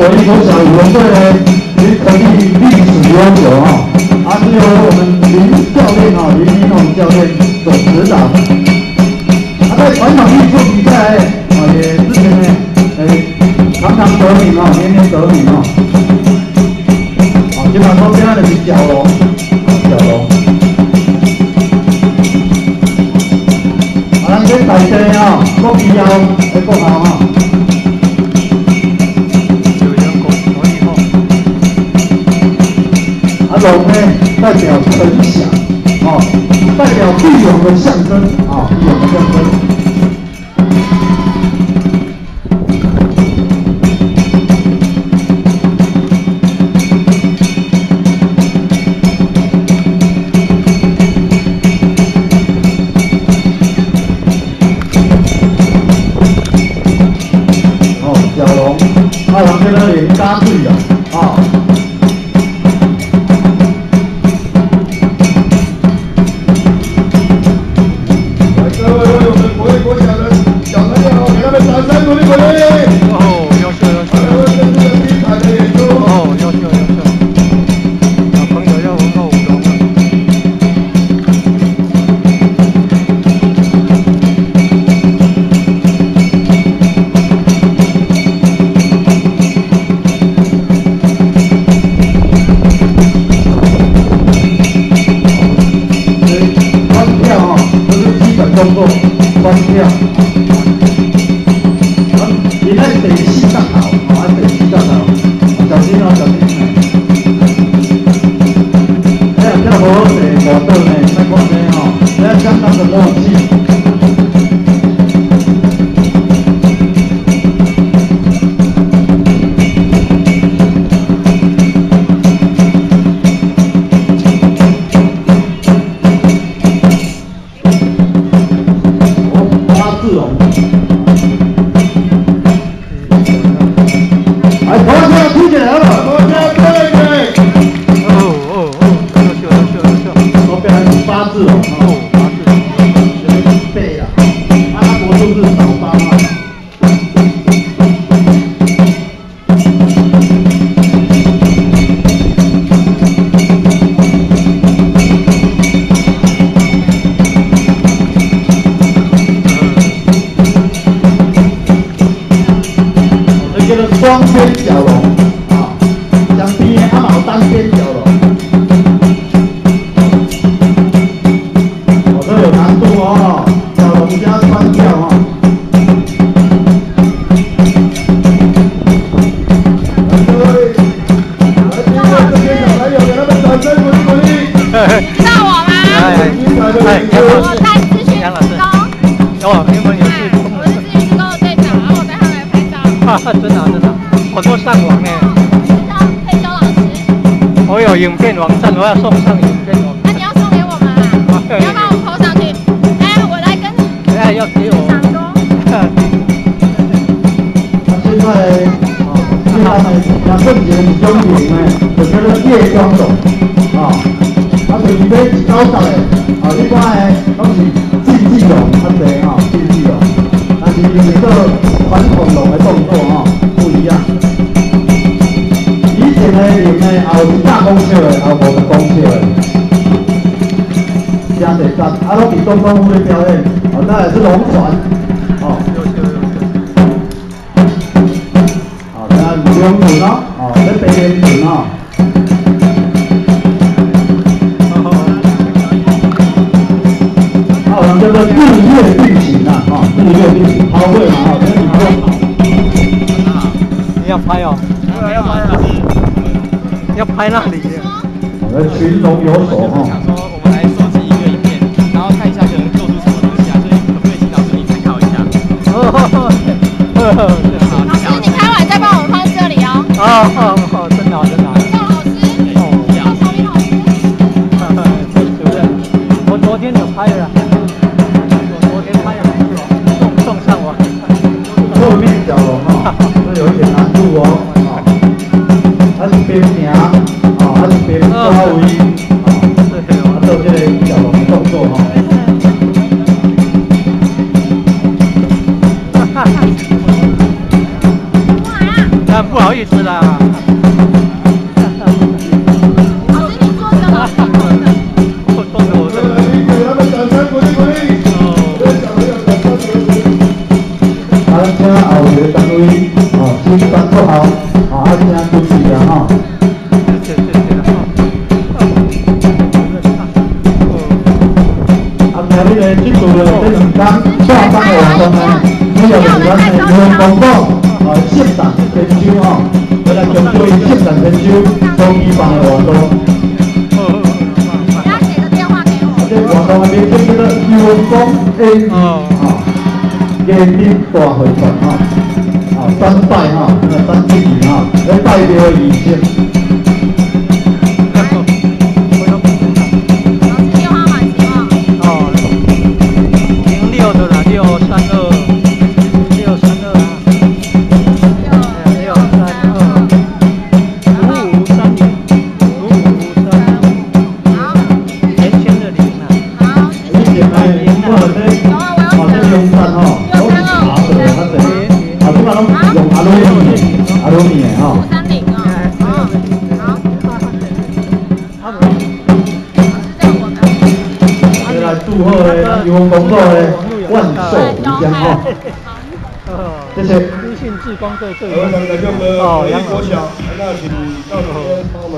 有一所小语文队呢，成立历史悠久是由我们林教练林一农教练所指导。在传统艺术比赛也之前呢，常常得名年年得名基本上说现在的是角龙，咱这大家国旗要来国号龙呢代表承享，代表帝王的象征，帝王的象征。小龙，人在那里加水动作关跳，你那第四角头，第四角头，小心小心。这好好势活动呢，卖看呢这相当的默契。双边角龙相比有单边角龙，这有难度角龙加双跳各位，这边小朋友给他们掌声鼓励鼓励。知道我吗？我带资讯员工。原本也是。我是资讯工的队长，然后我带他们来拍照。真的。很多上网呢。佩修老师。我有影片网站，我要送上影片网站。那你要送给我们你要帮我 po 上去。我来跟你。要给我。长工。现在杨正杰兄弟呢，就叫做夜光龙就是你要高档的你看的拢是竞技龙，竞技龙，但是因为做传统龙的动作不一样。以前的龙呢，也有大公尺的，也有5公尺的，真侪杂，拢伫东方府咧表演。再来是龙船，再来是龙船这白莲船叫做日月并行日月并行，抛会你要拍要拍那里。群龙有首想说我们来收集一个影片，然后看一下可能做出什么东西所以可不可以请老师你参考一下？老师，你拍完再帮我们放这里真的。赵老师，小林老师。主任，我昨天有拍了。送上网。后面角龙这有一点难度它是边行它是边抓尾做这个角龙的动作不好意意思啦。老师，你做这个老师做的。我做的我的。给他们掌声鼓励鼓励。啊，请后一个单位哦，新单做好，啊，请主持人哈。谢谢哈。啊，今日呢，这次呢，这2天下班的活动呢，主要是咱的英文广播现场研究哈，为了强化现场研究周期班的活动。你要写个电话给我。这活动的名称叫做英文讲 A 家庭大会团3拜3敬礼来代表仪式。电话码几号？06的啦，632。阿鲁米哈530好，再来祝贺的义工工作的万寿无疆哈。谢谢。微信志工队队我想感谢我们杨国小，那请到这边帮我们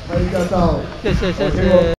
拍一下照。谢谢。